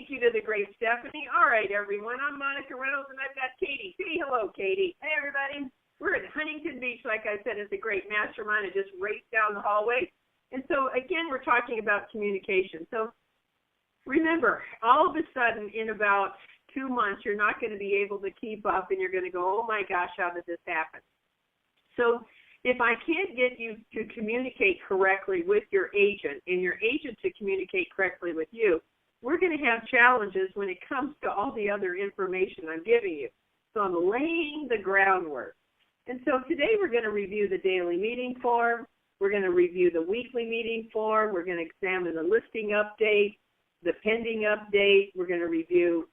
thank you to the great Stephanie. All right, everyone. I'm Monica Reynolds, and I've got Katie. Say hello, Katie. Hey, everybody. We're at Huntington Beach, like I said. It's a great mastermind. I just raced down the hallway. And so, again, we're talking about communication. So remember, all of a sudden, in about 2 months, you're not going to be able to keep up, and you're going to go, oh, my gosh, how did this happen? So if I can't get you to communicate correctly with your agent and your agent to communicate correctly with you, we're going to have challenges when it comes to all the other information I'm giving you. So I'm laying the groundwork. And so today we're going to review the daily meeting form. We're going to review the weekly meeting form. We're going to examine the listing update, the pending update. We're going to review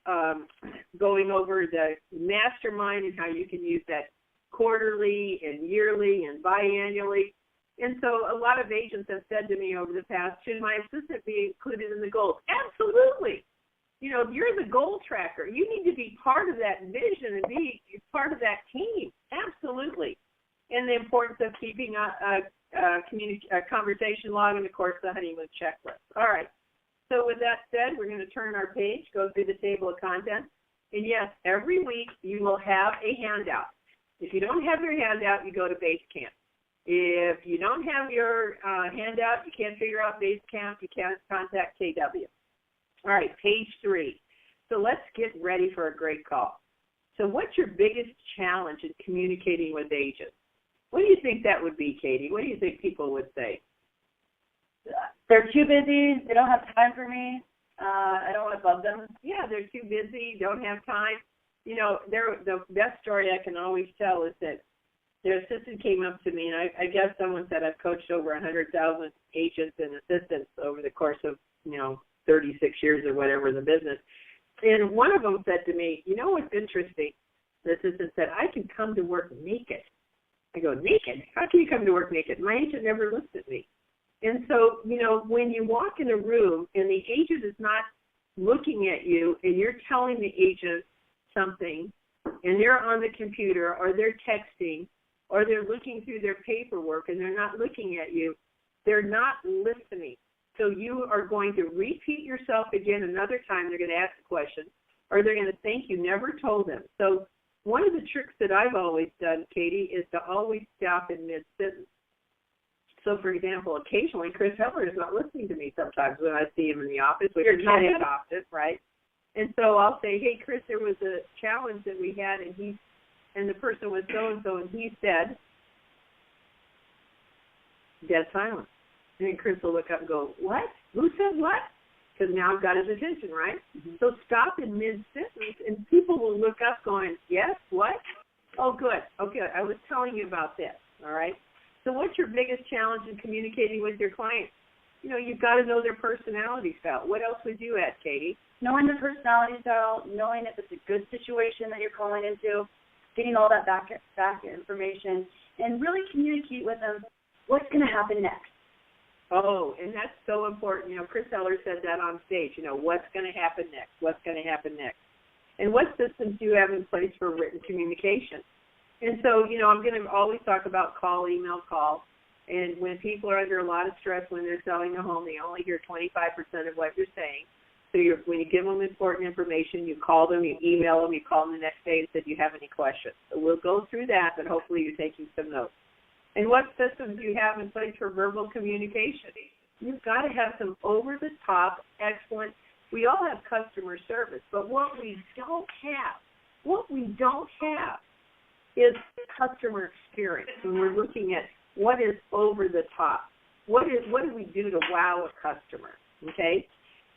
going over the mastermind and how you can use that quarterly and yearly and biannually. And so a lot of agents have said to me over the past, should my assistant be included in the goals? Absolutely. You know, if you're the goal tracker, you need to be part of that vision and be part of that team. Absolutely. And the importance of keeping a conversation log and, of course, the honeymoon checklist. All right. So with that said, we're going to turn our page, go through the table of contents. And, yes, every week you will have a handout. If you don't have your handout, you go to Basecamp. If you don't have your handout, you can't figure out Basecamp, you can't contact KW. All right, page 3. So let's get ready for a great call. So what's your biggest challenge in communicating with agents? What do you think that would be, Katie? What do you think people would say? They're too busy. They don't have time for me. I don't want to bug them. Yeah, they're too busy, don't have time. You know, the best story I can always tell is that their assistant came up to me, and I guess someone said I've coached over 100,000 agents and assistants over the course of, 36 years or whatever in the business. And one of them said to me, you know what's interesting? The assistant said, I can come to work naked. I go, naked? How can you come to work naked? My agent never looked at me. And so, when you walk in a room and the agent is not looking at you and you're telling the agent something and they're on the computer or they're texting or they're looking through their paperwork and they're not looking at you, they're not listening. So you are going to repeat yourself again another time. They're going to ask a question or they're going to think you never told them. So one of the tricks that I've always done, Katie, is to always stop in mid-sentence. So, for example, occasionally Chris Heller is not listening to me sometimes when I see him in the office, which is not his office, right? And so I'll say, hey, Chris, there was a challenge that we had, and the person was so-and-so, and he said, dead silence. And then Chris will look up and go, what? Who said what? Because now I've got his attention, right? Mm-hmm. So stop in mid-sentence, and people will look up going, yes, what? Oh, good. Okay, I was telling you about this, all right? So what's your biggest challenge in communicating with your clients? You've got to know their personality style. What else would you add, Katie? Knowing the personality style, knowing if it's a good situation that you're calling into, getting all that back information, and really communicate with them what's going to happen next. Oh, and that's so important. Chris Heller said that on stage. What's going to happen next? What's going to happen next? And what systems do you have in place for written communication? And so, I'm going to always talk about call, email, call. And when people are under a lot of stress when they're selling a home, they only hear 25% of what you're saying. So when you give them important information, you call them, you email them, you call them the next day and say, do you have any questions? So we'll go through that, but hopefully you're taking some notes. And what systems do you have in place for verbal communication? You've got to have some over-the-top, excellent. We all have customer service, but what we don't have is customer experience. When we're looking at what is over the top, what do we do to wow a customer? Okay,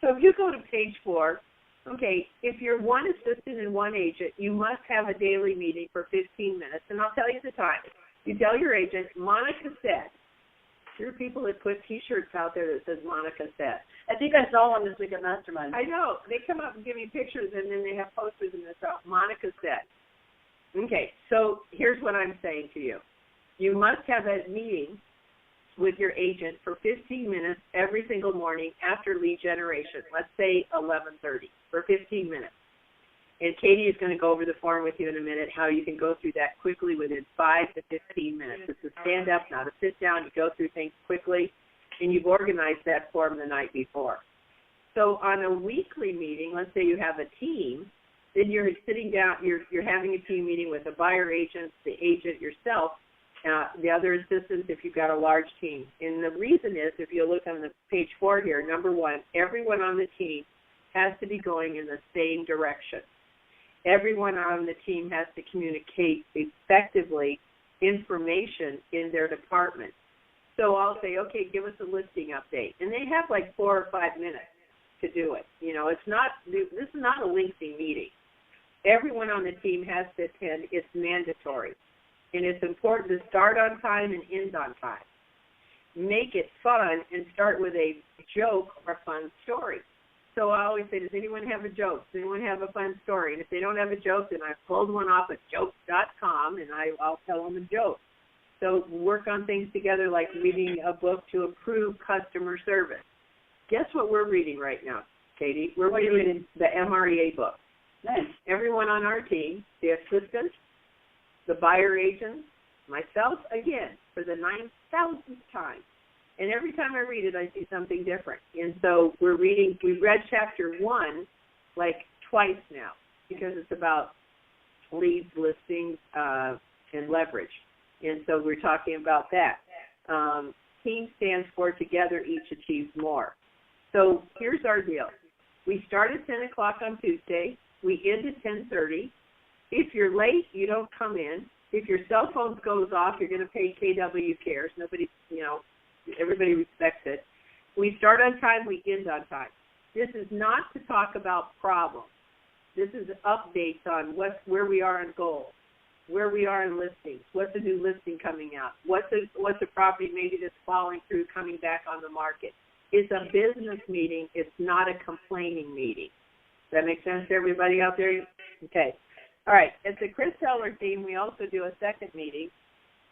so if you go to page 4, okay, if you're one assistant and one agent, you must have a daily meeting for 15 minutes, and I'll tell you the time. You tell your agent, Monica said. There are people that put T-shirts out there that says Monica said. I think I saw one this week at Mastermind. I know. They come up and give me pictures, and then they have posters in this out. Monica said. Okay, so here's what I'm saying to you. You must have a meeting with your agent for 15 minutes every single morning after lead generation. Let's say 11:30 for 15 minutes. And Katie is going to go over the form with you in a minute, how you can go through that quickly within 5 to 15 minutes. It's a stand up, not a sit down. You go through things quickly, and you've organized that form the night before. So on a weekly meeting, let's say you have a team, then you're sitting down, you're having a team meeting with the buyer agent, the agent yourself, the other assistants if you've got a large team. And the reason is, if you look on the page 4 here, number 1, everyone on the team has to be going in the same direction. Everyone on the team has to communicate effectively information in their department. So I'll say, okay, give us a listing update. And they have like 4 or 5 minutes to do it. This is not a lengthy meeting. Everyone on the team has to attend. It's mandatory. And it's important to start on time and end on time. Make it fun and start with a joke or fun story. So I always say, does anyone have a joke? Does anyone have a fun story? And if they don't have a joke, then I've pulled one off at jokes.com, and I'll tell them a joke. So work on things together like reading a book to improve customer service. Guess what we're reading right now, Katie? We're reading the MREA book. Nice. Everyone on our team, the assistant, the buyer agent, myself, again, for the 9,000th time. And every time I read it, I see something different. And so we read chapter 1 like twice now because it's about leads, listings, and leverage. And so we're talking about that. Team stands for together each achieves more. So here's our deal. We start at 10 o'clock on Tuesday. We end at 10:30. If you're late, you don't come in. If your cell phone goes off, you're going to pay KW Cares. Nobody, everybody respects it. We start on time, we end on time. This is not to talk about problems. This is updates on where we are on goals, where we are in listings, what's a new listing coming out, what's a property maybe that's falling through, coming back on the market. It's a business meeting. It's not a complaining meeting. Does that make sense to everybody out there? Okay. All right. At the Chris Heller team, we also do a second meeting,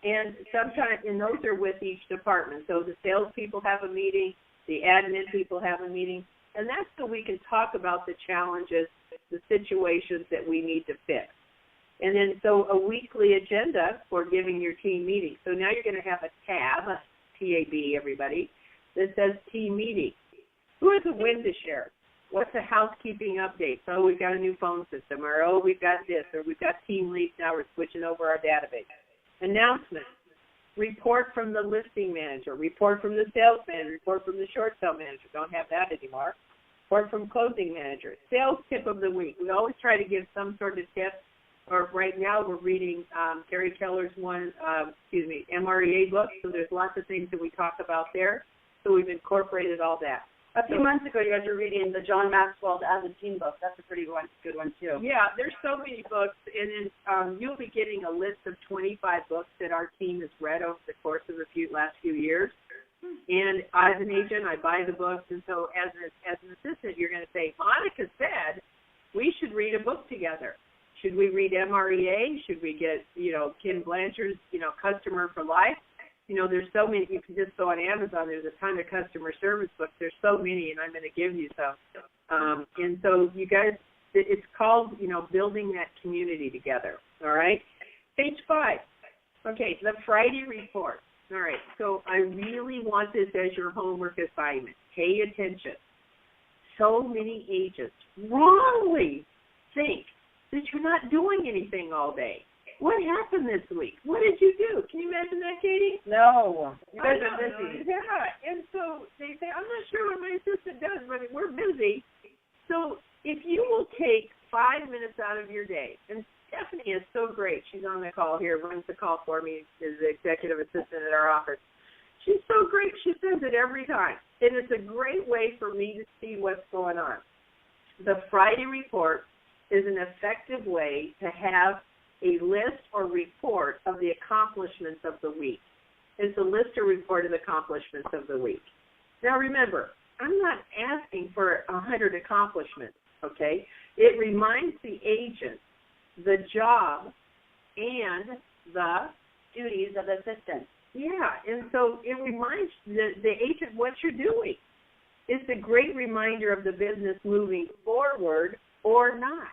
and those are with each department. So the salespeople have a meeting, the admin people have a meeting, and that's so we can talk about the challenges, the situations that we need to fix. And then so a weekly agenda for giving your team meetings. So now you're going to have a tab, T-A-B, everybody, that says team meeting. Who has a win to share? What's a housekeeping update? So we've got a new phone system, or we've got this, or we've got team leads now, we're switching over our database. Announcement. Report from the listing manager, report from the sales manager, report from the short sale manager. Don't have that anymore. Report from closing manager. Sales tip of the week. We always try to give some sort of tip. Or right now we're reading Terry Keller's MREA book, so there's lots of things that we talk about there. So we've incorporated all that. A few months ago, you guys were reading the John Maxwell's As a Team book. That's a pretty good one, too. Yeah, there's so many books, and then you'll be getting a list of 25 books that our team has read over the course of the last few years. And as an agent, I buy the books, and so as an assistant, you're going to say, Monica said we should read a book together. Should we read MREA? Should we get, Ken Blanchard's, Customer for Life? There's so many. You can just go on Amazon. There's a ton of customer service books. There's so many, and I'm going to give you some. And so you guys, it's called, building that community together. All right? Page 5. Okay, the Friday report. All right, so I really want this as your homework assignment. Pay attention. So many agents wrongly think that you're not doing anything all day. What happened this week? What did you do? Can you imagine that, Katie? No. You guys are busy. Yeah, and so they say, I'm not sure what my assistant does, but we're busy. So if you will take 5 minutes out of your day, and Stephanie is so great. She's on the call here, runs the call for me, is the executive assistant at our office. She's so great. She says it every time. And it's a great way for me to see what's going on. The Friday report is an effective way to have a list or report of the accomplishments of the week. It's a list or report of the accomplishments of the week. Now remember, I'm not asking for 100 accomplishments, okay? It reminds the agent the job and the duties of the assistant. Yeah, and so it reminds the agent what you're doing. It's a great reminder of the business moving forward or not.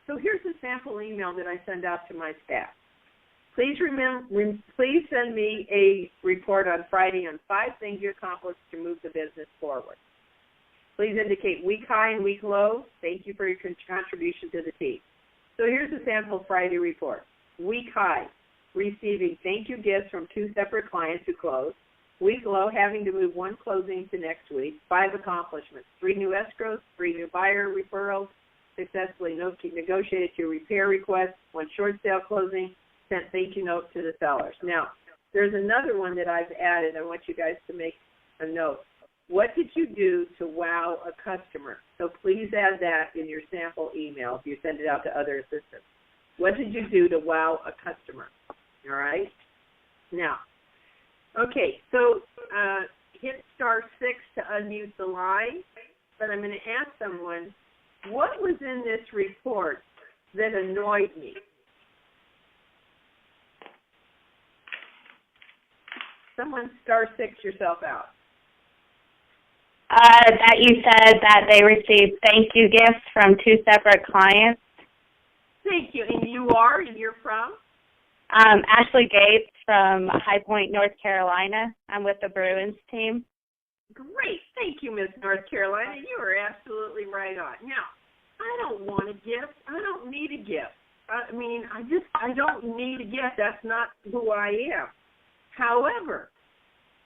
So here's a sample email that I send out to my staff. Please send me a report on Friday on 5 things you accomplished to move the business forward. Please indicate week high and week low. Thank you for your contribution to the team. So here's a sample Friday report. Week high, receiving thank you gifts from 2 separate clients who closed. Week low, having to move 1 closing to next week. 5 accomplishments, 3 new escrows, 3 new buyer referrals, successfully negotiated 2 repair requests, 1 short sale closing, sent thank you note to the sellers. Now, there's another one that I've added. I want you guys to make a note. What did you do to wow a customer? So please add that in your sample email if you send it out to other assistants. What did you do to wow a customer? All right? Now, okay, so hit *6 to unmute the line, but I'm going to ask someone, what was in this report that annoyed me? Someone *6 yourself out. That you said that they received thank you gifts from 2 separate clients. Thank you. And you are, and you're from? Ashley Gates from High Point, North Carolina. I'm with the Bruins team. Great. Thank you, Miss North Carolina. You are absolutely right on. Now, I don't want a gift. I don't need a gift. I mean, I don't need a gift. That's not who I am. However,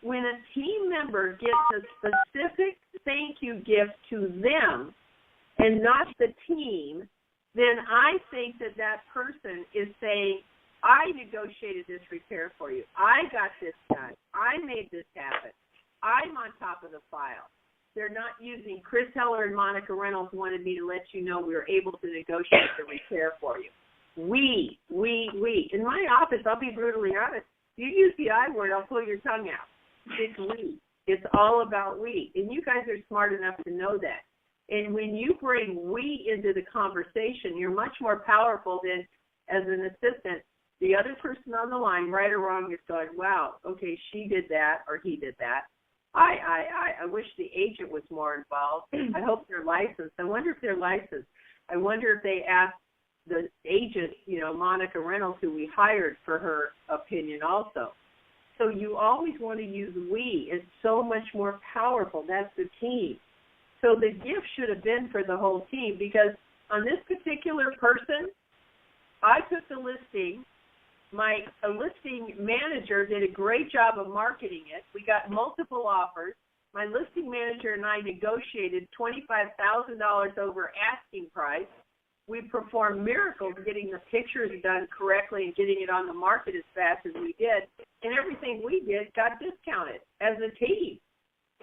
when a team member gets a specific thank you gift to them and not the team, then I think that that person is saying, I negotiated this repair for you. I got this done. I made this happen. I'm on top of the file. They're not using Chris Heller and Monica Reynolds wanted me to let you know we were able to negotiate the repair for you. We. In my office, I'll be brutally honest, you use the I word, I'll pull your tongue out. It's we. It's all about we. And you guys are smart enough to know that. And when you bring we into the conversation, you're much more powerful than, as an assistant, the other person on the line, right or wrong, is going, wow, okay, she did that or he did that. I wish the agent was more involved. I hope they're licensed. I wonder if they're licensed. I wonder if they asked the agent, Monica Reynolds, who we hired, for her opinion also. So you always want to use we. It's so much more powerful. That's the team. So the gift should have been for the whole team, because on this particular person, I took the listing. My listing manager did a great job of marketing it. We got multiple offers. My listing manager and I negotiated $25,000 over asking price. We performed miracles getting the pictures done correctly and getting it on the market as fast as we did. And everything we did got discounted as a team.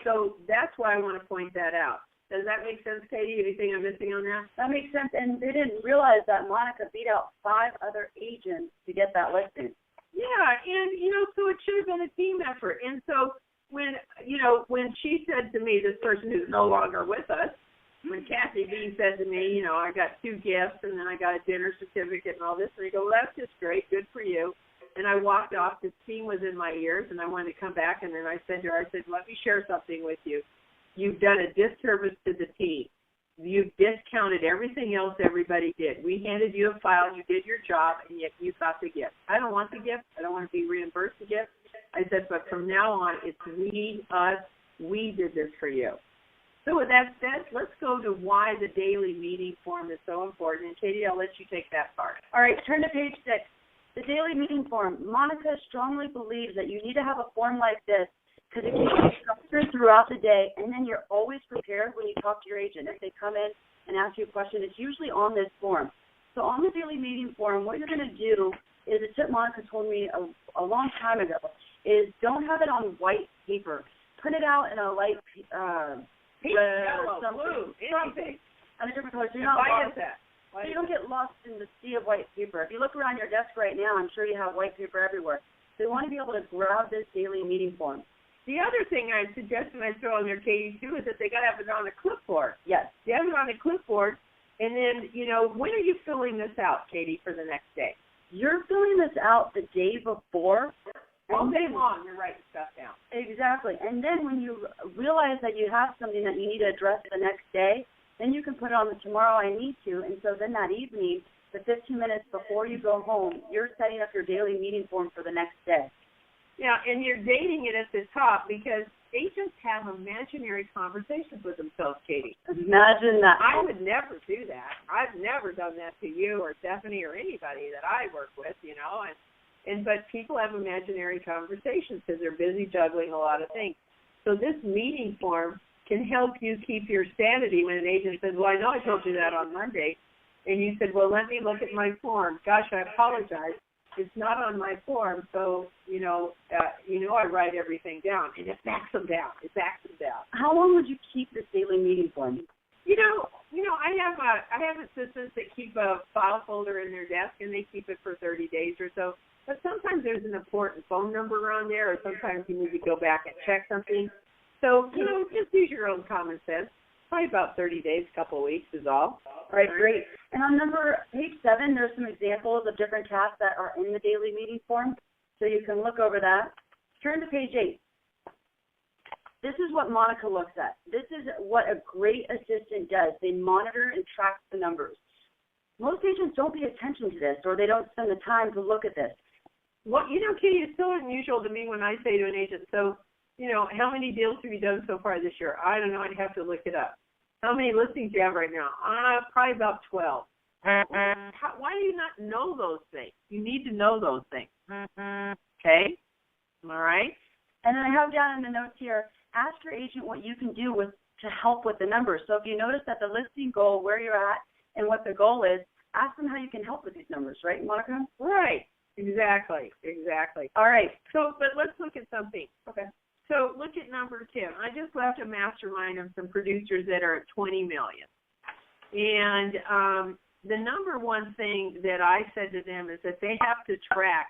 So that's why I want to point that out. Does that make sense, Katie? Anything I'm missing on that? That makes sense. And they didn't realize that Monica beat out 5 other agents to get that listing. Yeah, and, so it should have been a team effort. And so when she said to me, this person who's no longer with us, when Kathy Bean said to me, I got 2 gifts and then I got a dinner certificate and all this, and I go, well, that's just great. Good for you. And I walked off. The steam was in my ears, and I wanted to come back, and then I said to her, let me share something with you. You've done a disservice to the team. You've discounted everything else everybody did. We handed you a file, you did your job, and yet you got the gift. I don't want the gift. I don't want to be reimbursed the gift. I said, but from now on, it's we, us, we did this for you. So with that said, let's go to why the daily meeting form is so important. And Katie, I'll let you take that part. All right, turn to page 6. The daily meeting form. Monica strongly believes that you need to have a form like this because it keeps you structured throughout the day, and then you're always prepared when you talk to your agent. If they come in and ask you a question, it's usually on this form. So on the daily meeting form, what you're going to do is a tip Monica told me a long time ago is don't have it on white paper. Print it out in a light pink, yellow, blue, anything. On a different color. So why is that? So you don't get lost in the sea of white paper. If you look around your desk right now, I'm sure you have white paper everywhere. So you want to be able to grab this daily meeting form. The other thing I suggest and I throw in there, Katie, too, is that they got to have it on a clipboard. Yes. You have it on a clipboard, and then, when are you filling this out, Katie, for the next day? You're filling this out the day before. All day long, you're writing stuff down. Exactly. And then when you realize that you have something that you need to address the next day, then you can put it on the tomorrow I need to. And so then that evening, the 15 minutes before you go home, you're setting up your daily meeting form for the next day. Yeah, and you're dating it at the top because agents have imaginary conversations with themselves, Katie. Imagine that. I would never do that. I've never done that to you or Stephanie or anybody that I work with, you know. But people have imaginary conversations because they're busy juggling a lot of things. So this meeting form can help you keep your sanity when an agent says, well, I know I told you that on Monday. And you said, well, let me look at my form. Gosh, I apologize. It's not on my form, so, I write everything down. And it backs them down. How long would you keep this daily meeting form? I have assistants that keep a file folder in their desk, and they keep it for 30 days or so. But sometimes there's an important phone number on there, or sometimes you need to go back and check something. So, just use your own common sense. Probably about 30 days, couple of weeks is all. All right, great. And on page 7, there's some examples of different tasks that are in the daily meeting form, so you can look over that. Turn to page 8. This is what Monica looks at. This is what a great assistant does. They monitor and track the numbers. Most agents don't pay attention to this, or they don't spend the time to look at this. Well, Katie, it's so unusual to me when I say to an agent, so, how many deals have you done so far this year? I don't know. I'd have to look it up. How many listings do you have right now? Probably about 12. Why do you not know those things? You need to know those things. Okay? All right? And then I have down in the notes here, ask your agent what you can do to help with the numbers. So if you notice that the listing goal, where you're at, and what the goal is, ask them how you can help with these numbers, right, Monica? Right. Exactly. All right. So, but let's look at something. Okay. So look at number 10. I just left a mastermind of some producers that are at 20 million. And the number one thing that I said to them is that they have to track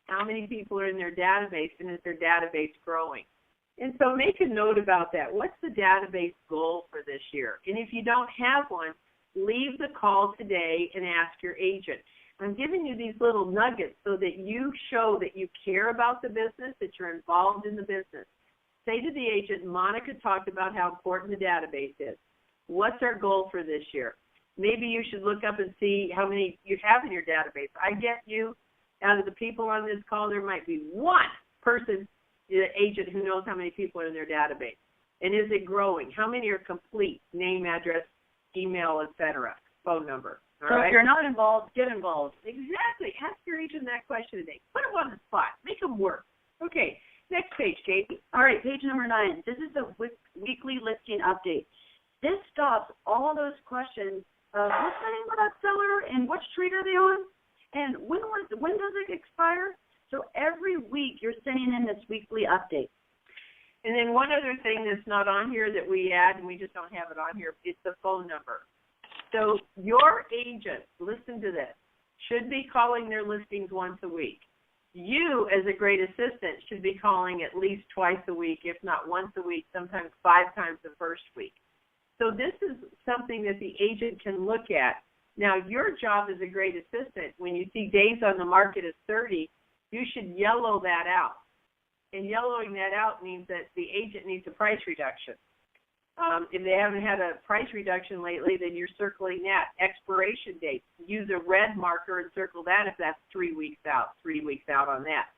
how many people are in their database and is their database growing. And so make a note about that. What's the database goal for this year? And if you don't have one, leave the call today and ask your agent. I'm giving you these little nuggets so that you show that you care about the business, that you're involved in the business. Say to the agent, Monica talked about how important the database is. What's our goal for this year? Maybe you should look up and see how many you have in your database. I get you, out of the people on this call, there might be one person, the agent, who knows how many people are in their database. And is it growing? How many are complete? Name, address, email, etc., phone number. All right? If you're not involved, get involved. Exactly. Ask your agent that question today. Put them on the spot. Make them work. Okay. Next page, Katie. All right, page number 9. This is the weekly listing update. This stops all those questions of what's the name of that seller and which street are they on and when does it expire? So every week you're sending in this weekly update. And then one other thing that's not on here that we add, and we just don't have it on here, is the phone number. So your agent, listen to this, should be calling their listings once a week. You, as a great assistant, should be calling at least twice a week, if not once a week, sometimes 5 times the first week. So this is something that the agent can look at. Now, your job as a great assistant, when you see days on the market as 30, you should yellow that out. And yellowing that out means that the agent needs a price reduction. If they haven't had a price reduction lately, then you're circling that. Expiration date. Use a red marker and circle that if that's 3 weeks out on that.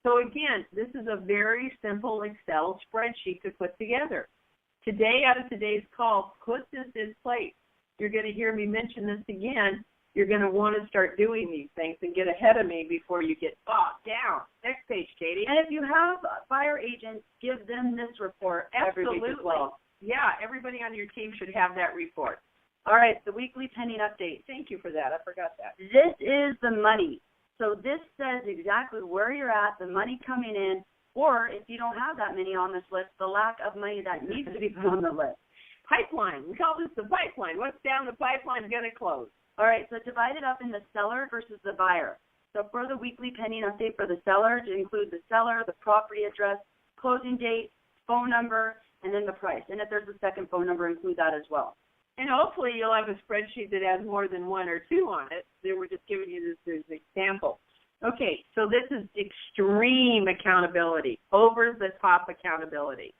So again, this is a very simple Excel spreadsheet to put together. Today, out of today's call, put this in place. You're going to hear me mention this again. You're going to want to start doing these things and get ahead of me before you get bogged down. Next page, Katie. And if you have buyer agents, give them this report every week as well. Yeah, everybody on your team should have that report. All right, the weekly pending update. Thank you for that. I forgot that. This is the money. So this says exactly where you're at, the money coming in, or if you don't have that many on this list, the lack of money that needs to be put on the list. Pipeline. We call this the pipeline. What's down the pipeline is going to close. All right, so divide it up in the seller versus the buyer. So for the weekly pending update for the seller, to include the seller, the property address, closing date, phone number, and then the price. And if there's a second phone number, include that as well. And hopefully you'll have a spreadsheet that has more than 1 or 2 on it. They were just giving you this as an example. Okay, so this is extreme accountability, over-the-top accountability.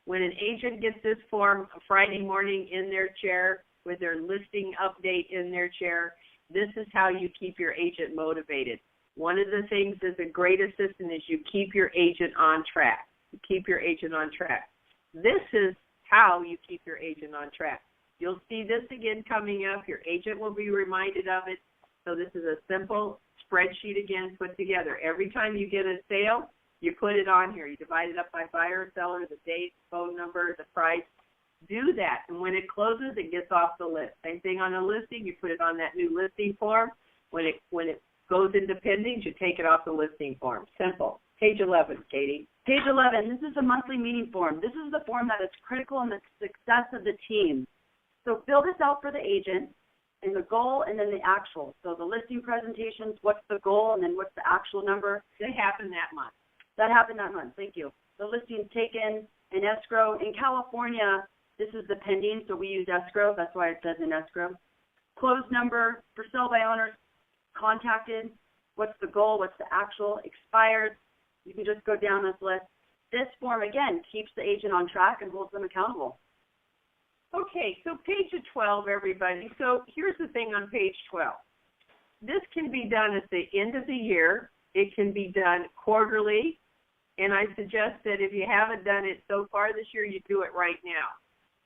When an agent gets this form Friday morning in their chair with their listing update in their chair, this is how you keep your agent motivated. One of the things as a great assistant is you keep your agent on track. to keep your agent on track. This is how you keep your agent on track. You'll see this again coming up. Your agent will be reminded of it. So this is a simple spreadsheet again put together. Every time you get a sale, you put it on here. You divide it up by buyer, seller, the date, phone number, the price. Do that. And when it closes, it gets off the list. Same thing on a listing. You put it on that new listing form. When it goes into pendings, you take it off the listing form. Simple. Page 11, Katie. Page 11, this is a monthly meeting form. This is the form that is critical in the success of the team. So fill this out for the agent, and the goal, and then the actual. So the listing presentations, what's the goal, and then what's the actual number. They happen that month. That happened that month. Thank you. The listing's taken in escrow. In California, this is the pending, so we use escrow. That's why it says in escrow. Closed number for sell by owners contacted. What's the goal? What's the actual? Expired. You can just go down this list. This form, again, keeps the agent on track and holds them accountable. Okay, so page 12, everybody. So here's the thing on page 12. This can be done at the end of the year. It can be done quarterly. And I suggest that if you haven't done it so far this year, you do it right now.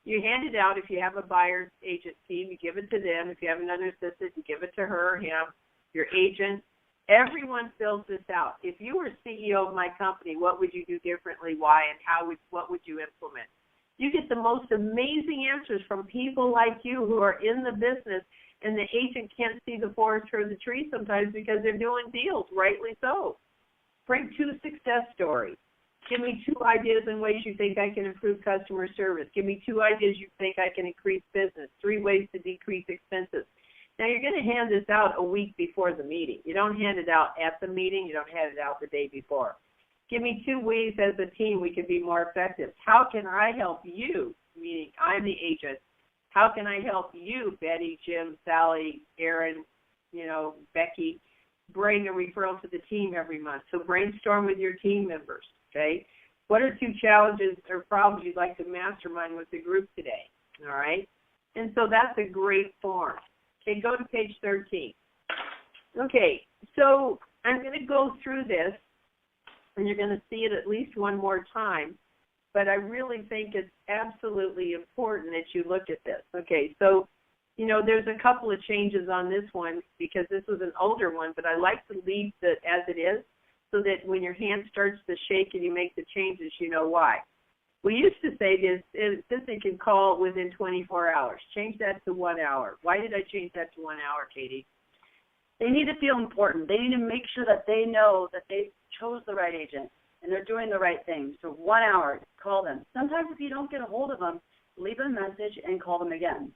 You hand it out. If you have a buyer's agent team, you give it to them. If you have another assistant, you give it to her or him, your agent. Everyone fills this out. If you were CEO of my company, what would you do differently, why, and what would you implement? You get the most amazing answers from people like you who are in the business, and the agent can't see the forest for the trees sometimes because they're doing deals, rightly so. Bring 2 success stories. Give me 2 ideas and ways you think I can improve customer service. Give me 2 ideas you think I can increase business. 3 ways to decrease expenses. Now, you're going to hand this out a week before the meeting. You don't hand it out at the meeting. You don't hand it out the day before. Give me 2 ways as a team we can be more effective. How can I help you, meaning I'm the agent? How can I help you, Betty, Jim, Sally, Aaron, Becky, bring a referral to the team every month? So brainstorm with your team members, okay? What are 2 challenges or problems you'd like to mastermind with the group today, all right? And so that's a great form. Okay, go to page 13. Okay, so I'm going to go through this, and you're going to see it at least one more time, but I really think it's absolutely important that you look at this. Okay, so, there's a couple of changes on this one because this was an older one, but I like to leave it as it is so that when your hand starts to shake and you make the changes, you know why. We used to say this assistant can call within 24 hours. Change that to 1 hour. Why did I change that to 1 hour, Katie? They need to feel important. They need to make sure that they know that they chose the right agent and they're doing the right thing. So 1 hour, call them. Sometimes if you don't get a hold of them, leave a message and call them again.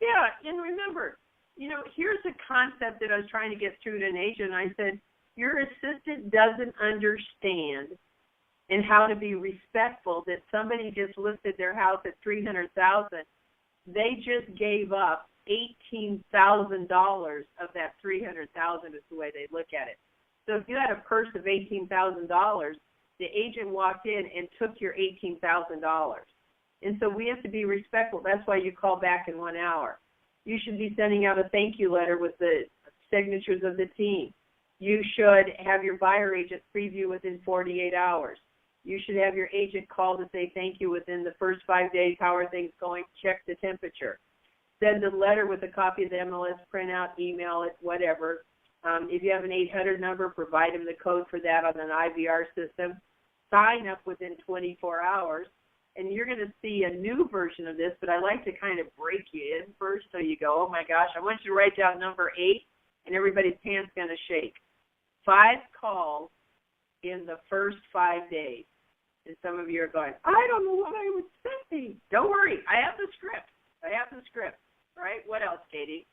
Yeah, and remember, here's a concept that I was trying to get through to an agent. I said, your assistant doesn't understand and how to be respectful that somebody just listed their house at $300,000. They just gave up $18,000 of that $300,000 is the way they look at it. So if you had a purse of $18,000, the agent walked in and took your $18,000. And so we have to be respectful. That's why you call back in 1 hour. You should be sending out a thank you letter with the signatures of the team. You should have your buyer agent preview within 48 hours. You should have your agent call to say thank you within the first 5 days. How are things going? Check the temperature. Send a letter with a copy of the MLS printout, email it, whatever. If you have an 800 number, provide them the code for that on an IVR system. Sign up within 24 hours, and you're going to see a new version of this, but I like to kind of break you in first so you go, oh, my gosh, I want you to write down number 8, and everybody's pants going to shake. 5 calls in the first 5 days. And some of you are going, I don't know what I would say. Don't worry. I have the script. All right, what else, Katie?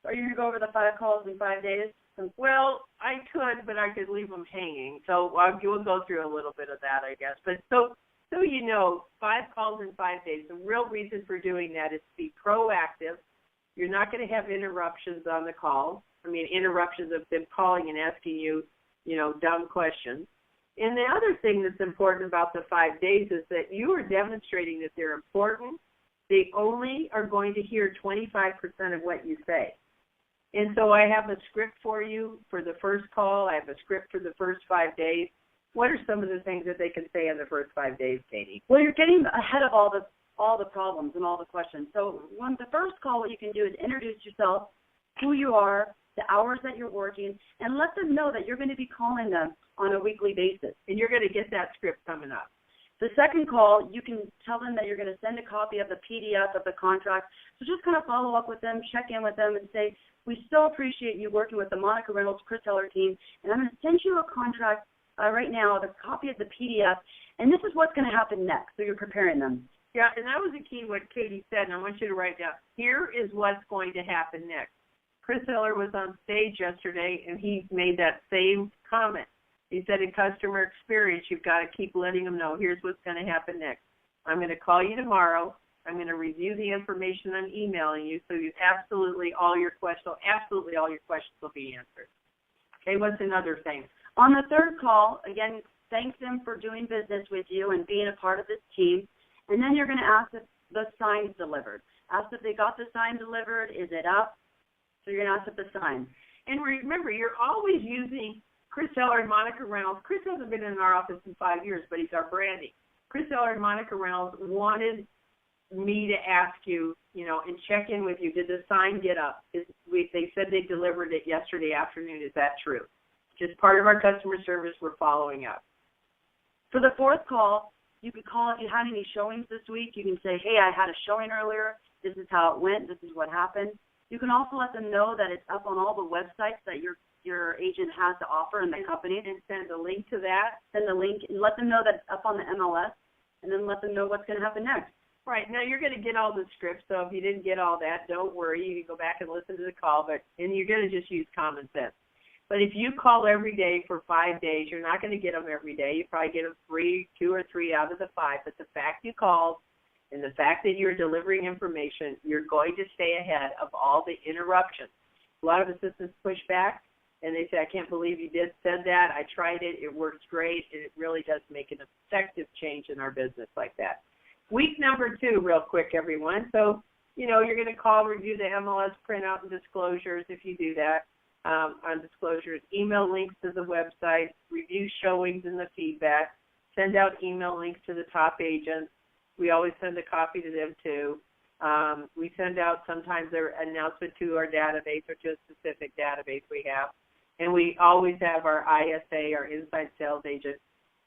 Are you going to go over the 5 calls in 5 days? Well, I could, but I could leave them hanging. So we'll go through a little bit of that, I guess. But so 5 calls in 5 days. The real reason for doing that is to be proactive. You're not going to have interruptions on the call. Interruptions of them calling and asking you, dumb questions. And the other thing that's important about the 5 days is that you are demonstrating that they're important. They only are going to hear 25% of what you say. And so I have a script for you for the first call. I have a script for the first 5 days. What are some of the things that they can say in the first 5 days, Katie? Well, you're getting ahead of all the problems and all the questions. So the first call, what you can do is introduce yourself, who you are, the hours that you're working, and let them know that you're going to be calling them on a weekly basis. And you're going to get that script coming up. The second call, you can tell them that you're going to send a copy of the PDF of the contract. So just kind of follow up with them, check in with them, and say, we so appreciate you working with the Monica Reynolds Chris Heller team, and I'm going to send you a contract right now, the copy of the PDF, and this is what's going to happen next. So you're preparing them. Yeah, and that was the key what Katie said, and I want you to write down. Here is what's going to happen next. Chris Heller was on stage yesterday, and he made that same comment. He said in customer experience, you've got to keep letting them know, here's what's going to happen next. I'm going to call you tomorrow. I'm going to review the information I'm emailing you, so absolutely all your questions will be answered. Okay, what's another thing? On the third call, again, thank them for doing business with you and being a part of this team. And then you're going to ask if the sign's delivered. Ask if they got the sign delivered. Is it up? So you're going to ask if the sign. And remember, you're always using Chris Heller and Monica Reynolds. Chris hasn't been in our office in 5 years, but he's our branding. Chris Heller and Monica Reynolds wanted me to ask you, and check in with you. Did the sign get up? They said they delivered it yesterday afternoon. Is that true? Just part of our customer service. We're following up. For the fourth call, you could call if you had any showings this week. You can say, hey, I had a showing earlier. This is how it went. This is what happened. You can also let them know that it's up on all the websites that your agent has to offer in the company. And send a link to that. Send the link and let them know that it's up on the MLS, and then let them know what's going to happen next. Right. Now, you're going to get all the scripts, so if you didn't get all that, don't worry. You can go back and listen to the call, and you're going to just use common sense. But if you call every day for 5 days, you're not going to get them every day. You probably get them 2 or 3 out of the 5. But the fact you called and the fact that you're delivering information, you're going to stay ahead of all the interruptions. A lot of assistants push back, and they say, I can't believe you said that. I tried it. It works great, and it really does make an effective change in our business like that. Week number 2, real quick, everyone. So, you're going to call, review the MLS printout and disclosures if you do that. On disclosures, email links to the website, review showings and the feedback, send out email links to the top agents. We always send a copy to them too. We send out sometimes their announcement to our database or to a specific database we have. And we always have our ISA, our inside sales agent,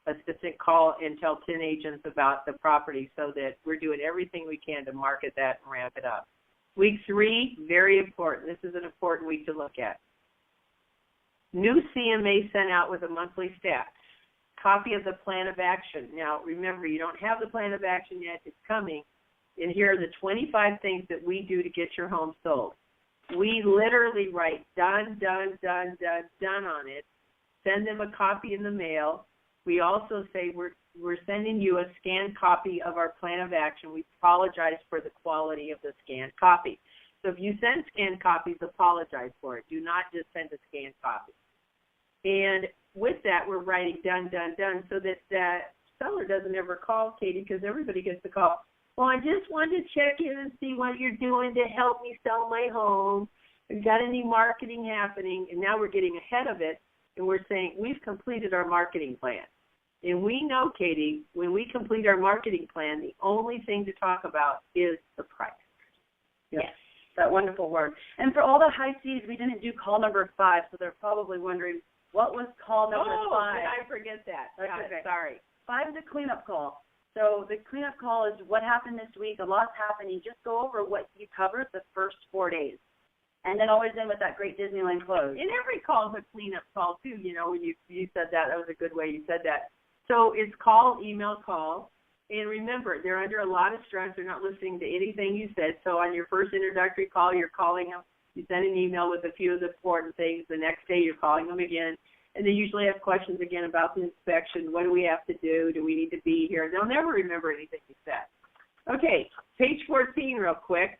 assistant call and tell 10 agents about the property so that we're doing everything we can to market that and ramp it up. Week 3, very important. This is an important week to look at. New CMA sent out with a monthly stat. Copy of the plan of action. Now, remember, you don't have the plan of action yet. It's coming. And here are the 25 things that we do to get your home sold. We literally write done, done, done, done, done on it. Send them a copy in the mail. We also say we're sending you a scanned copy of our plan of action. We apologize for the quality of the scanned copy. So if you send scanned copies, apologize for it. Do not just send a scanned copy. And with that, we're writing done, done, done, so that seller doesn't ever call, Katie, because everybody gets the call. Well, I just wanted to check in and see what you're doing to help me sell my home. We've got any marketing happening, and now we're getting ahead of it, and we're saying we've completed our marketing plan. And we know, Katie, when we complete our marketing plan, the only thing to talk about is the price. Yes. That wonderful word. And for all the high C's, we didn't do call number 5, so they're probably wondering, what was call number 5? Oh, did I forget that? That's okay. Sorry. 5 is a cleanup call. So the cleanup call is what happened this week. A lot's happened. You just go over what you covered the first 4 days. And then always end with that great Disneyland close. And every call is a cleanup call, too. When you said that was a good way you said that. So it's call, email, call. And remember, they're under a lot of stress. They're not listening to anything you said. So on your first introductory call, you're calling them. You send an email with a few of the important things. The next day, you're calling them again. And they usually have questions again about the inspection. What do we have to do? Do we need to be here? They'll never remember anything you said. Okay, page 14 real quick.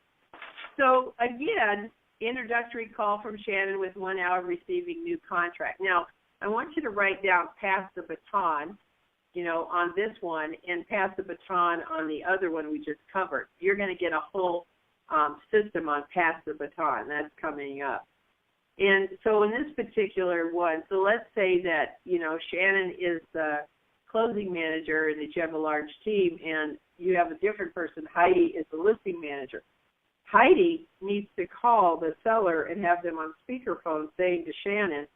So, again, introductory call from Shannon with 1 hour receiving new contract. Now, I want you to write down pass the baton, on this one, and pass the baton on the other one we just covered. You're going to get a whole system on pass the baton. That's coming up. And so in this particular one, so let's say that, Shannon is the closing manager and that you have a large team, and you have a different person, Heidi is the listing manager. Heidi needs to call the seller and have them on speakerphone saying to Shannon,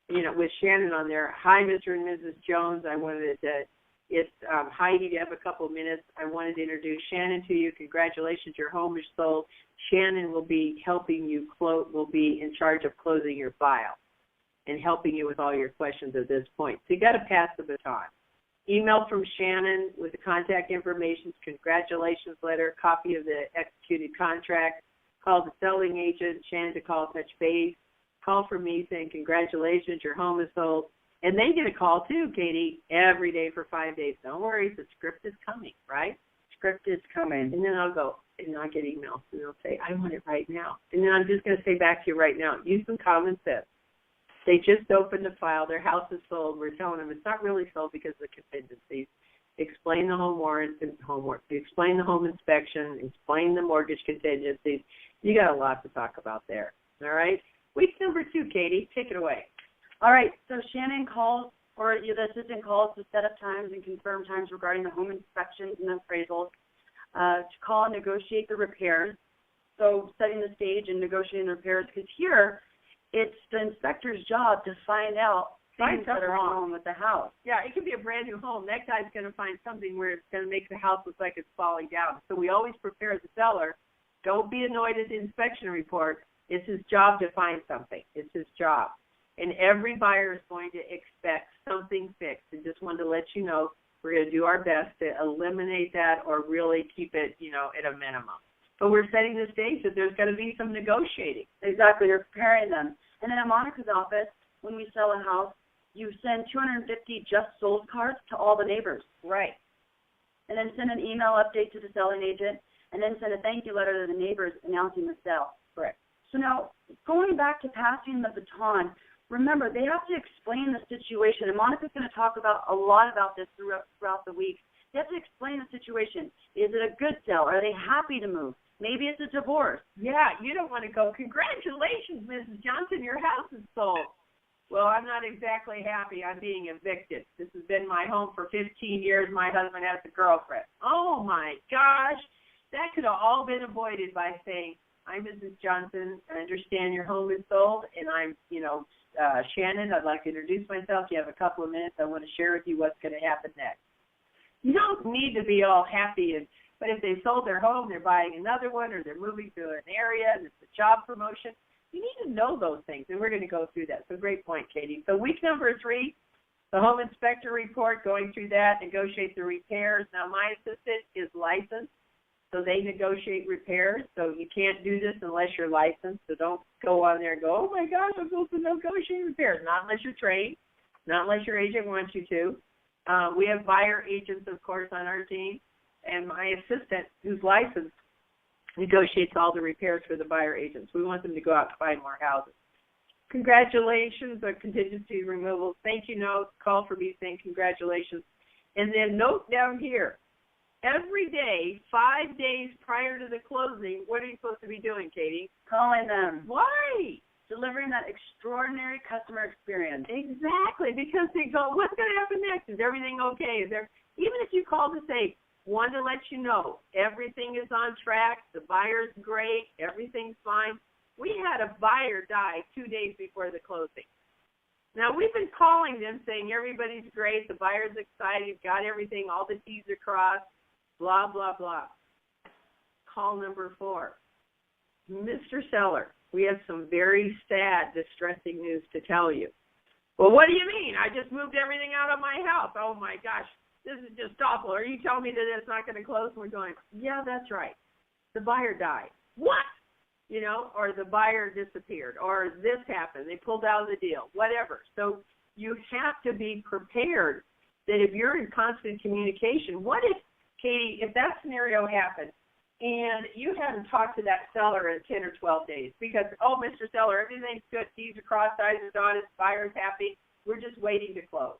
with Shannon on there, "Hi, Mr. and Mrs. Jones. I wanted to, it's Heidi, to have a couple of minutes. I wanted to introduce Shannon to you. Congratulations, your home is sold. Shannon will be helping you will be in charge of closing your file and helping you with all your questions at this point." So you got to pass the baton. Email from Shannon with the contact information, congratulations letter, copy of the executed contract. Call the selling agent, Shannon to call, touch base. Call from me saying, "Congratulations, your home is sold." And they get a call too, Katie, every day for 5 days. Don't worry, the script is coming, right? Script is coming. And then I'll go, and I'll get emails, and they'll say, "I want it right now." And then I'm just going to say back to you right now, use some common sense. They just opened the file. Their house is sold. We're telling them it's not really sold because of the contingencies. Explain the home warranty, explain the home inspection, explain the mortgage contingencies. You got a lot to talk about there, all right? Week number 2, Katie, take it away. All right, so Shannon calls, or the assistant calls to set up times and confirm times regarding the home inspections and appraisals, to call and negotiate the repairs. So setting the stage and negotiating the repairs, because here it's the inspector's job to find out things that are wrong with the house. Yeah, it could be a brand new home. That guy's going to find something where it's going to make the house look like it's falling down. So we always prepare the seller. Don't be annoyed at the inspection report. It's his job to find something. It's his job. And every buyer is going to expect something fixed. And just wanted to let you know we're going to do our best to eliminate that or really keep it, at a minimum. But we're setting the stage that there's going to be some negotiating. Exactly. You're preparing them. And then at Monica's office, when we sell a house, you send 250 just sold cards to all the neighbors. Right. And then send an email update to the selling agent, and then send a thank you letter to the neighbors announcing the sale. Correct. So now, going back to passing the baton, remember, they have to explain the situation, and Monica's going to talk about a lot about this throughout the week. They have to explain the situation. Is it a good sale? Are they happy to move? Maybe it's a divorce. Yeah, you don't want to go, "Congratulations, Mrs. Johnson, your house is sold." Well, I'm not exactly happy. I'm being evicted. This has been my home for 15 years. My husband has a girlfriend. Oh, my gosh. That could have all been avoided by saying, "I'm Mrs. Johnson. I understand your home is sold, and I'm, Shannon. I'd like to introduce myself. You have a couple of minutes. I want to share with you what's going to happen next." You don't need to be all happy, but if they sold their home, they're buying another one, or they're moving to an area, and it's a job promotion, you need to know those things, and we're going to go through that. So great point, Katie. So week number 3, the home inspector report, going through that, negotiate the repairs. Now, my assistant is licensed, so they negotiate repairs. So you can't do this unless you're licensed. So don't go on there and go, "Oh, my gosh, I'm supposed to negotiate repairs." Not unless you're trained, not unless your agent wants you to. We have buyer agents, of course, on our team, and my assistant, who's licensed, negotiates all the repairs for the buyer agents. We want them to go out and find more houses. Congratulations on contingency removals. Thank you note. Call for me saying congratulations. And then note down here, every day, 5 days prior to the closing, what are you supposed to be doing, Katie? Calling them. Why? Delivering that extraordinary customer experience. Exactly, because they go, "What's going to happen next? Is everything okay?" Even if you call to say, "Want to let you know, everything is on track, the buyer's great, everything's fine." We had a buyer die 2 days before the closing. Now, we've been calling them saying everybody's great, the buyer's excited, got everything, all the T's are crossed, blah, blah, blah. Call number 4. "Mr. Seller, we have some very sad, distressing news to tell you." "Well, what do you mean? I just moved everything out of my house. Oh, my gosh, this is just awful. Are you telling me that it's not going to close?" And we're going, "Yeah, that's right. The buyer died." "What?" Or the buyer disappeared, or this happened. They pulled out of the deal, whatever. So you have to be prepared that if you're in constant communication, what if, Katie, if that scenario happened, and you haven't talked to that seller in 10 or 12 days because, "Oh, Mr. Seller, everything's good. T's are crossed, I's are dotted, buyer's happy. We're just waiting to close."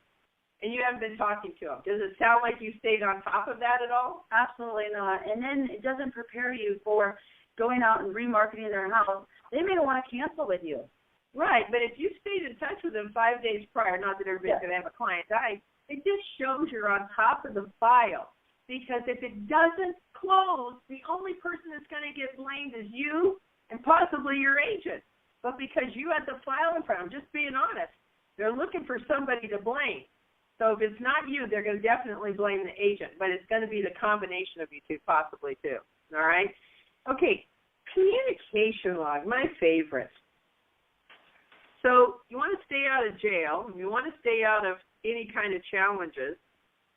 And you haven't been talking to them. Does it sound like you stayed on top of that at all? Absolutely not. And then it doesn't prepare you for going out and remarketing their house. They may want to cancel with you. Right, but if you stayed in touch with them 5 days prior, not that everybody's going to have a client die, it just shows you're on top of the file. Because if it doesn't close, the only person that's going to get blamed is you and possibly your agent. But because you had the file in front of them, just being honest, they're looking for somebody to blame. So if it's not you, they're going to definitely blame the agent. But it's going to be the combination of you two, possibly, too. All right? Okay, communication log, my favorite. So you want to stay out of jail. You want to stay out of any kind of challenges.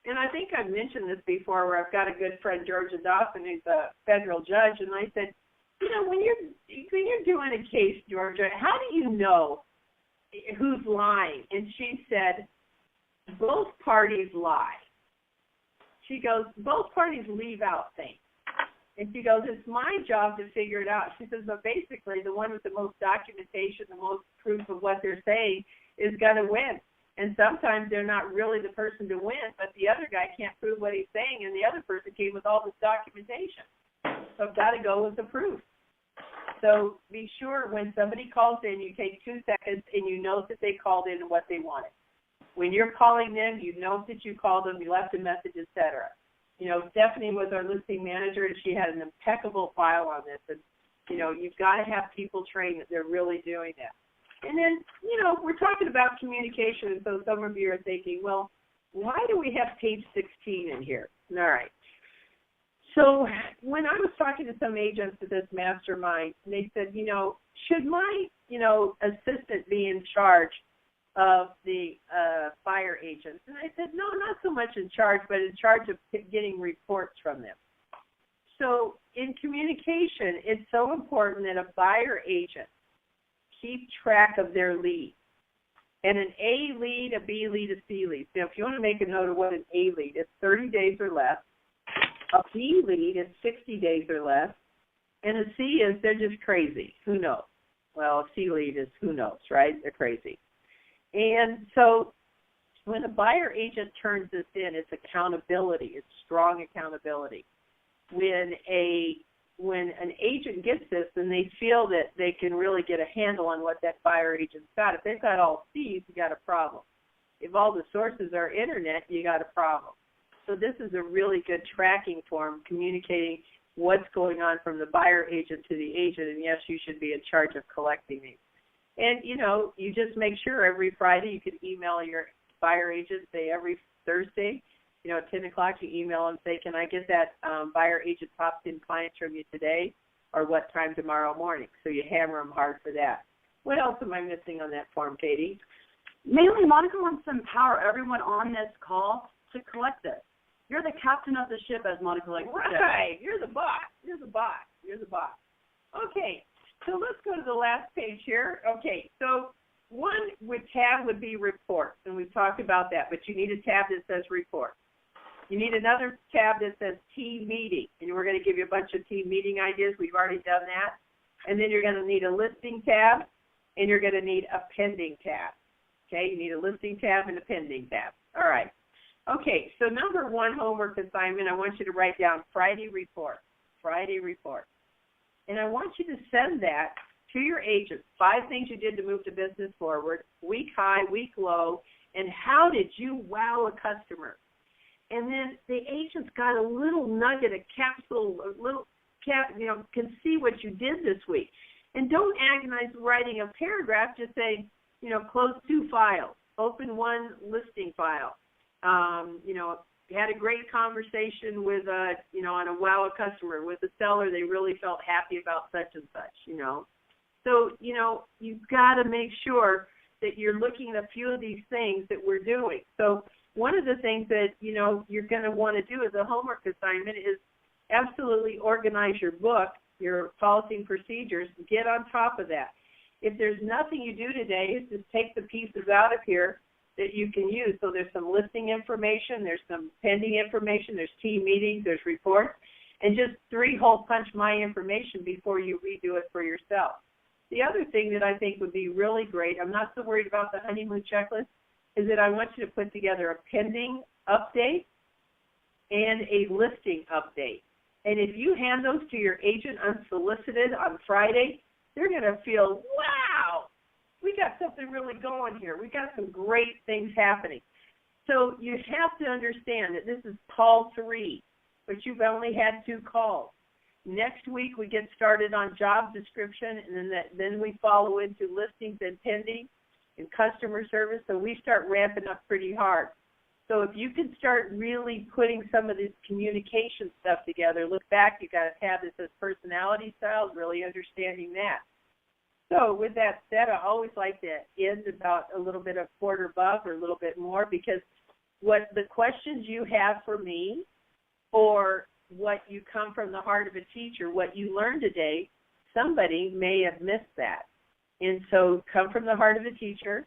And I think I've mentioned this before where I've got a good friend, Georgia Dawson, who's a federal judge, and I said, you know, when you're doing a case, Georgia, how do you know who's lying? And she said, both parties lie. She goes, both parties leave out things. And she goes, it's my job to figure it out. She says, but basically the one with the most documentation, the most proof of what they're saying is going to win. And sometimes they're not really the person to win, but the other guy can't prove what he's saying, and the other person came with all this documentation. So I've got to go with the proof. So be sure when somebody calls in, you take 2 seconds and you note that they called in and what they wanted. When you're calling them, you note that you called them, you left a message, etc. You know, Stephanie was our listing manager, and she had an impeccable file on this. And, you know, you've got to have people trained that they're really doing that. And then, you know, we're talking about communication, and so some of you are thinking, well, why do we have page 16 in here? All right. So when I was talking to some agents at this mastermind, they said, you know, should my, you know, assistant be in charge of the fire agents? And I said, no, not so much in charge, but in charge of getting reports from them. So in communication, it's so important that a buyer agent keep track of their lead. And an A lead, a B lead, a C lead. Now, if you want to make a note of what an A lead is, 30 days or less. A B lead is 60 days or less. And a C is they're just crazy. Who knows? Well, a C lead is who knows, right? They're crazy. And so when a buyer agent turns this in, it's accountability. It's strong accountability. When an agent gets this, then they feel that they can really get a handle on what that buyer agent's got. If they've got all C's, you got a problem. If all the sources are internet, you got a problem. So this is a really good tracking form, communicating what's going on from the buyer agent to the agent, and yes, you should be in charge of collecting these. And, you know, you just make sure every Friday you can email your buyer agent, say every Thursday, you know, at 10 o'clock you email them, say, can I get that buyer agent popped-in clients from you today, or what time tomorrow morning? So you hammer them hard for that. What else am I missing on that form, Katie? Mainly, Monica wants to empower everyone on this call to collect this. You're the captain of the ship, as Monica likes to say. Right. You're the boss. You're the boss. You're the boss. Okay. So let's go to the last page here. Okay. So one tab would be reports, and we've talked about that, but you need a tab that says reports. You need another tab that says team meeting, and we're going to give you a bunch of team meeting ideas. We've already done that. And then you're going to need a listing tab, and you're going to need a pending tab. Okay, you need a listing tab and a pending tab. All right. Okay, so number one homework assignment, I want you to write down Friday report. Friday report. And I want you to send that to your agent. 5 things you did to move the business forward, week high, week low, and how did you wow a customer? And then the agent's got a little nugget, a capsule, a little can see what you did this week. And don't agonize writing a paragraph. Just say, close 2 files, open 1 listing file. Had a great conversation with on a wow customer with a seller. They really felt happy about such and such. So you've got to make sure that you're looking at a few of these things that we're doing. So one of the things that you're going to want to do as a homework assignment is absolutely organize your book, your policy and procedures. Get on top of that. If there's nothing you do today, just take the pieces out of here that you can use. So there's some listing information, there's some pending information, there's team meetings, there's reports, and just 3-hole punch my information before you redo it for yourself. The other thing that I think would be really great, I'm not so worried about the honeymoon checklist, is that I want you to put together a pending update and a listing update. And if you hand those to your agent unsolicited on Friday, they're going to feel, wow, we got something really going here. We got some great things happening. So you have to understand that this is call 3, but you've only had 2 calls. Next week we get started on job description, and then we follow into listings and pending and customer service. So we start ramping up pretty hard. So if you can start really putting some of this communication stuff together, look back, you got to have this as personality styles, really understanding that. So with that said, I always like to end about a little bit of quarter above or a little bit more, because what the questions you have for me, or what you come from the heart of a teacher, what you learned today, somebody may have missed that. And so come from the heart of a teacher,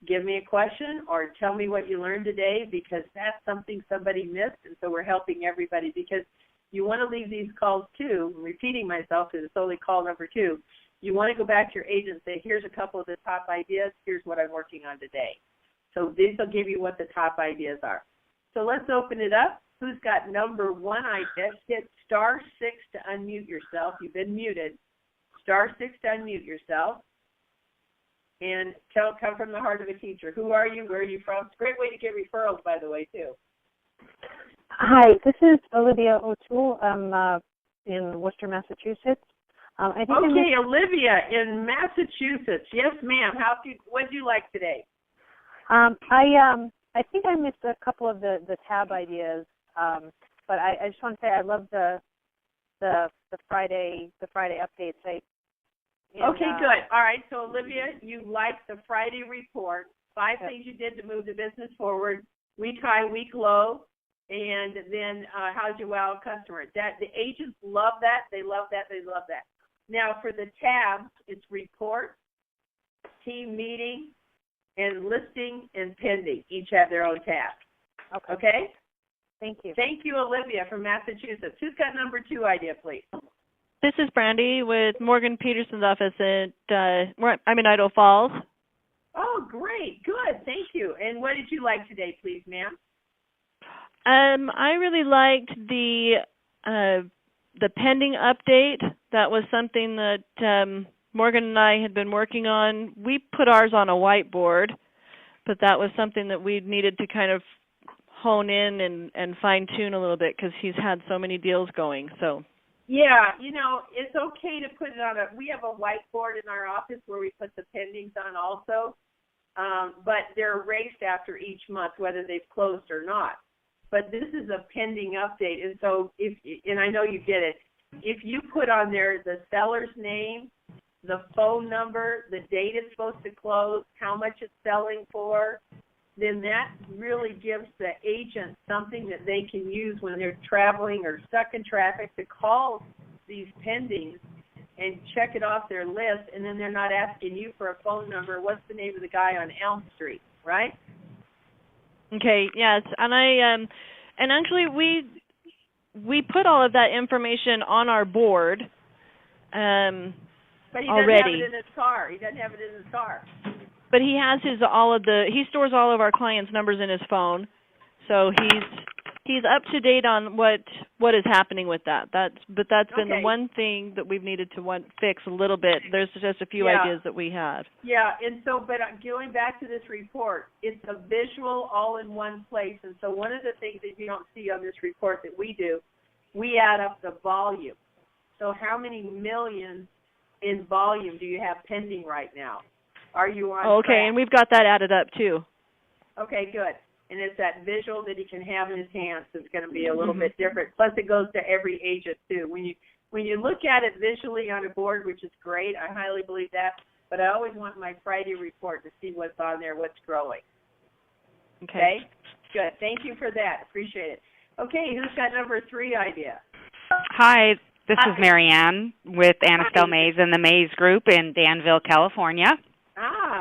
give me a question or tell me what you learned today, because that's something somebody missed, and so we're helping everybody, because you want to leave these calls too, I'm repeating myself because it's only call number 2, you want to go back to your agent and say, here's a couple of the top ideas, here's what I'm working on today. So these will give you what the top ideas are. So let's open it up. Who's got number 1 idea? Hit *6 to unmute yourself. You've been muted. *6 to unmute yourself. And come from the heart of a teacher. Who are you? Where are you from? It's a great way to get referrals, by the way, too. Hi, this is Olivia O'Toole. I'm in Worcester, Massachusetts. Olivia in Massachusetts. Yes, ma'am. What did you like today? I think I missed a couple of the tab ideas, but I just want to say I love the Friday updates. Okay, good. All right, so Olivia, you liked the Friday report, 5 things you did to move the business forward, week high, week low, and then how's your wow customer? The agents love that. They love that. They love that. Now for the tabs, it's report, team meeting, and listing and pending. Each have their own tab. Okay? Thank you. Thank you, Olivia from Massachusetts. Who's got number 2 idea, please? This is Brandy with Morgan Peterson's office I'm in Idaho Falls. Oh, great. Good. Thank you. And what did you like today, please, ma'am? I really liked the pending update. That was something that Morgan and I had been working on. We put ours on a whiteboard, but that was something that we needed to kind of hone in and fine-tune a little bit, because he's had so many deals going. So. Yeah, it's okay to put it on we have a whiteboard in our office where we put the pendings on also, but they're erased after each month, whether they've closed or not. But this is a pending update, and so and I know you get it, if you put on there the seller's name, the phone number, the date it's supposed to close, how much it's selling for, then that really gives the agent something that they can use when they're traveling or stuck in traffic to call these pendings and check it off their list, and then they're not asking you for a phone number. What's the name of the guy on Elm Street, right? Okay, yes, and and actually we put all of that information on our board but he doesn't already. Have it in his car. He doesn't have it in his car. But he has he stores all of our clients' numbers in his phone, so he's up to date on what is happening with that. That's been the one thing that we've needed to fix a little bit. There's just a few ideas that we had. Yeah, and so, but going back to this report, it's a visual all in one place, and so one of the things that you don't see on this report that we do, we add up the volume. So how many millions in volume do you have pending right now? Are you on track? And we've got that added up too. Okay, good. And it's that visual that he can have in his hands that's going to be a little bit different. Plus, it goes to every agent too. When you look at it visually on a board, which is great, I highly believe that. But I always want my Friday report to see what's on there, what's growing. Okay? Good. Thank you for that. Appreciate it. Okay, who's got number 3 idea? Hi, this is Marianne with Anastel Mays and the Mays Group in Danville, California.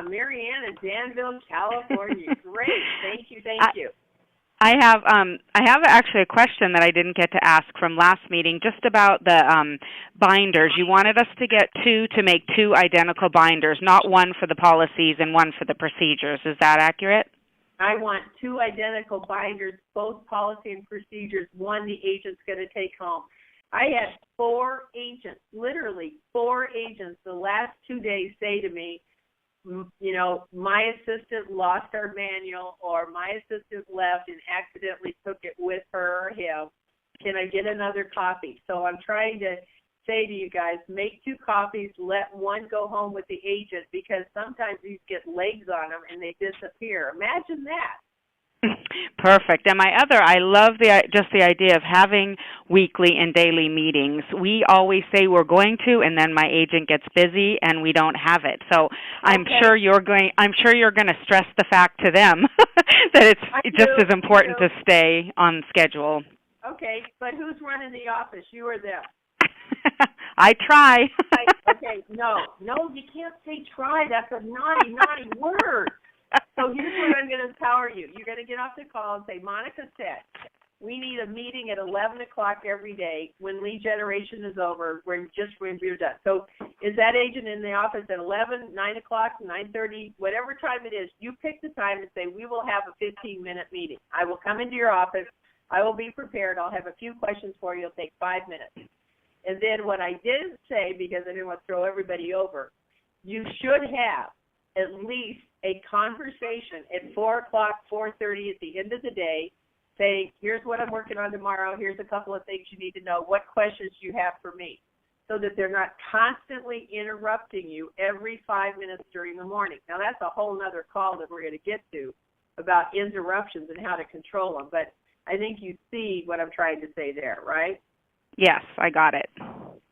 Marianne in Danville, California. Great. Thank you. I have actually a question that I didn't get to ask from last meeting, just about the binders. You wanted us to get 2 to make 2 identical binders, not one for the policies and one for the procedures. Is that accurate? I want 2 identical binders, both policy and procedures, one the agent's going to take home. I had 4 agents, literally 4 agents, the last 2 days say to me, my assistant lost our manual, or my assistant left and accidentally took it with her or him. Can I get another copy? So I'm trying to say to you guys, make 2 copies, let one go home with the agent, because sometimes these get legs on them and they disappear. Imagine that. Perfect. And I love just the idea of having weekly and daily meetings. We always say we're going to, and then my agent gets busy and we don't have it. So I'm sure you're going to stress the fact to them that it's just as important to stay on schedule. Okay, but who's running the office, you or them? I try. Okay, no, you can't say try. That's a naughty word. So here's what I'm going to empower you. You're going to get off the call and say, Monica said, we need a meeting at 11 o'clock every day. When lead generation is over, when we're done. So is that agent in the office at 11, 9 o'clock, 9:30, whatever time it is, you pick the time and say, we will have a 15-minute meeting. I will come into your office. I will be prepared. I'll have a few questions for you. It'll take 5 minutes. And then what I didn't say, because I didn't want to throw everybody over, you should have at least a conversation at 4 o'clock, 4:30 at the end of the day, saying, here's what I'm working on tomorrow, here's a couple of things you need to know, what questions do you have for me, so that they're not constantly interrupting you every 5 minutes during the morning. Now, that's a whole other call that we're going to get to about interruptions and how to control them, but I think you see what I'm trying to say there, right? Yes, I got it.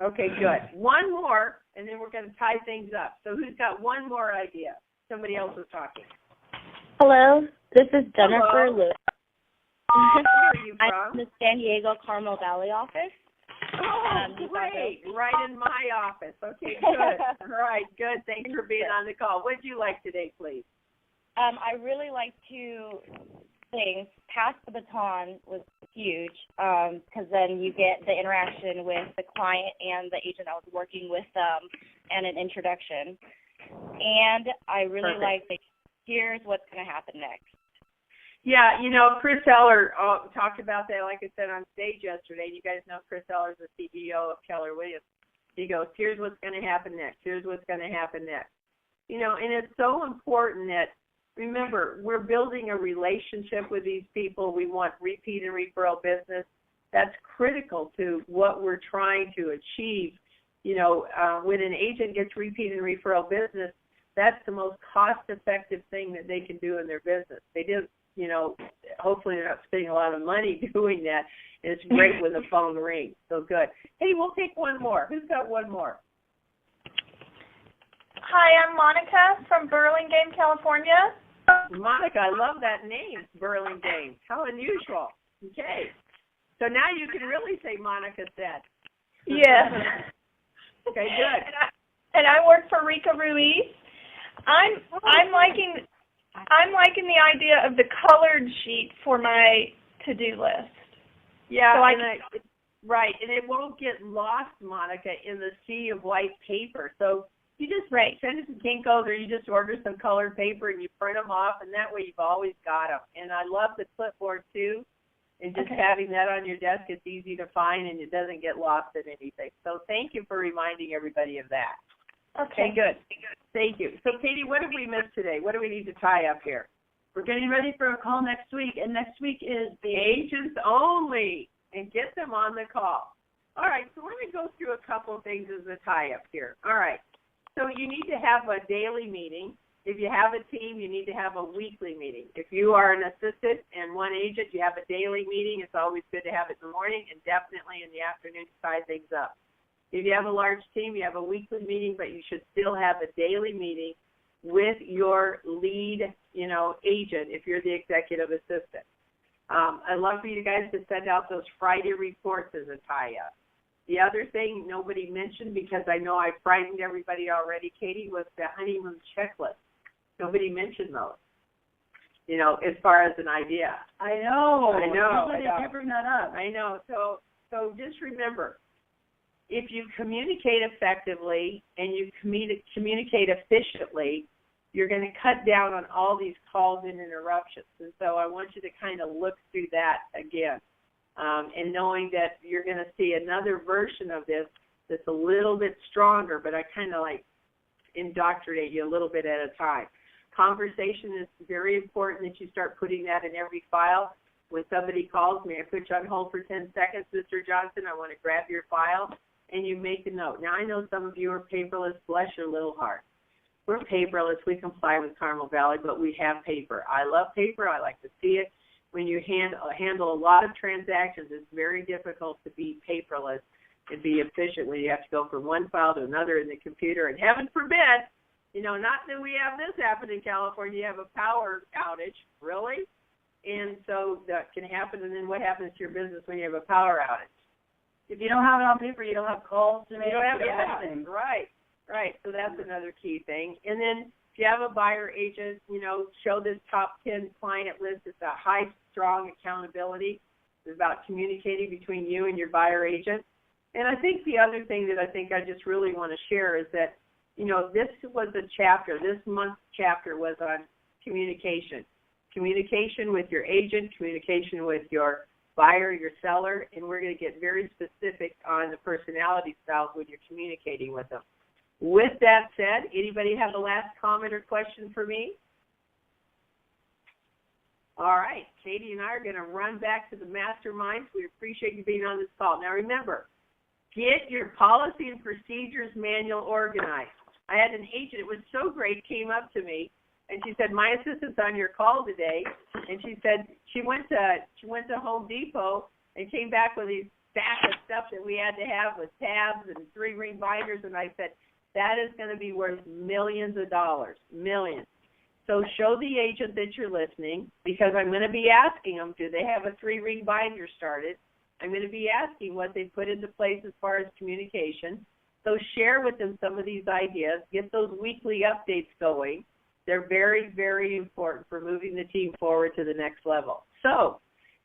Okay, good. One more, and then we're going to tie things up. So who's got one more idea? Somebody else is talking. Hello, this is Jennifer Lewis. Where are you I'm from? from the San Diego Carmel Valley office. Oh, great. Right in my office. Okay, good. All right, good. Thanks for being on the call. What would you like today, please? I really like to things. Pass the baton was huge because then you get the interaction with the client and the agent I was working with and an introduction. And I really like the here's what's going to happen next. Yeah, Chris Eller talked about that, like I said, on stage yesterday. You guys know Chris Eller is the CEO of Keller Williams. He goes, here's what's going to happen next. Here's what's going to happen next. And it's so important that, remember, we're building a relationship with these people. We want repeat and referral business. That's critical to what we're trying to achieve. When an agent gets repeat and referral business, that's the most cost-effective thing that they can do in their business. They do, hopefully they're not spending a lot of money doing that. And it's great when the phone rings. So good. Hey, we'll take one more. Who's got one more? Hi, I'm Monica from Burlingame, California. Monica, I love that name, Burlingame. How unusual. Okay. So now you can really say Monica said. Yes. Okay, good. And I work for Rika Ruiz. I'm liking the idea of the colored sheet for my to-do list. Yeah, so right, and it won't get lost, Monica, in the sea of white paper. So you just send it to Kinko's, or you just order some colored paper and you print them off, and that way you've always got them. And I love the clipboard too, and just having that on your desk, it's easy to find and it doesn't get lost in anything. So thank you for reminding everybody of that. Okay, good. Thank you. So, Katie, what have we missed today? What do we need to tie up here? We're getting ready for a call next week, and next week is the agents only, and get them on the call. All right, so let me go through a couple of things as a tie-up here. All right, so you need to have a daily meeting. If you have a team, you need to have a weekly meeting. If you are an assistant and one agent, you have a daily meeting. It's always good to have it in the morning and definitely in the afternoon to tie things up. If you have a large team, you have a weekly meeting, but you should still have a daily meeting with your lead, agent if you're the executive assistant. I'd love for you guys to send out those Friday reports as a tie-up. The other thing nobody mentioned, because I know I frightened everybody already, Katie, was the honeymoon checklist. Nobody mentioned those, as far as an idea. I know. I They bring that up. I know. So just remember, if you communicate effectively and you communicate efficiently, you're going to cut down on all these calls and interruptions. And so I want you to kind of look through that again, and knowing that you're going to see another version of this that's a little bit stronger, but I kind of indoctrinate you a little bit at a time. Conversation is very important that you start putting that in every file. When somebody calls me, I put you on hold for 10 seconds, Mr. Johnson, I want to grab your file, and you make a note. Now, I know some of you are paperless, bless your little heart. We're paperless, we comply with Carmel Valley, but we have paper. I love paper, I like to see it. When you handle a lot of transactions, it's very difficult to be paperless and be efficient when you have to go from one file to another in the computer. And heaven forbid, not that we have this happen in California, you have a power outage, really? And so that can happen, and then what happens to your business when you have a power outage? If you don't have it on paper, you don't have calls to make. You don't have anything. Right. So that's another key thing. And then if you have a buyer agent, show this top 10 client list. It's a high, strong accountability. It's about communicating between you and your buyer agent. And I think the other thing that I just really want to share is that, this was a chapter, this month's chapter was on communication. Communication with your agent, communication with your buyer, your seller, and we're going to get very specific on the personality styles when you're communicating with them. With that said, anybody have a last comment or question for me? All right, Katie and I are going to run back to the masterminds. We appreciate you being on this call. Now remember, get your policy and procedures manual organized. I had an agent, it was so great, came up to me, and she said, my assistant's on your call today, and she said she went to Home Depot and came back with these stack of stuff that we had to have with tabs and 3-ring binders, and I said, that is going to be worth millions of dollars, millions. So show the agent that you're listening, because I'm going to be asking them, do they have a 3-ring binder started? I'm going to be asking what they put into place as far as communication. So share with them some of these ideas. Get those weekly updates going. They're very, very important for moving the team forward to the next level. So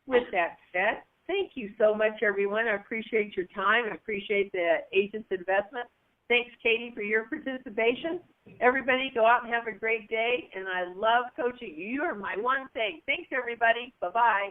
with that said, thank you so much, everyone. I appreciate your time. I appreciate the agent's investment. Thanks, Katie, for your participation. Everybody, go out and have a great day. And I love coaching. You are my one thing. Thanks, everybody. Bye-bye.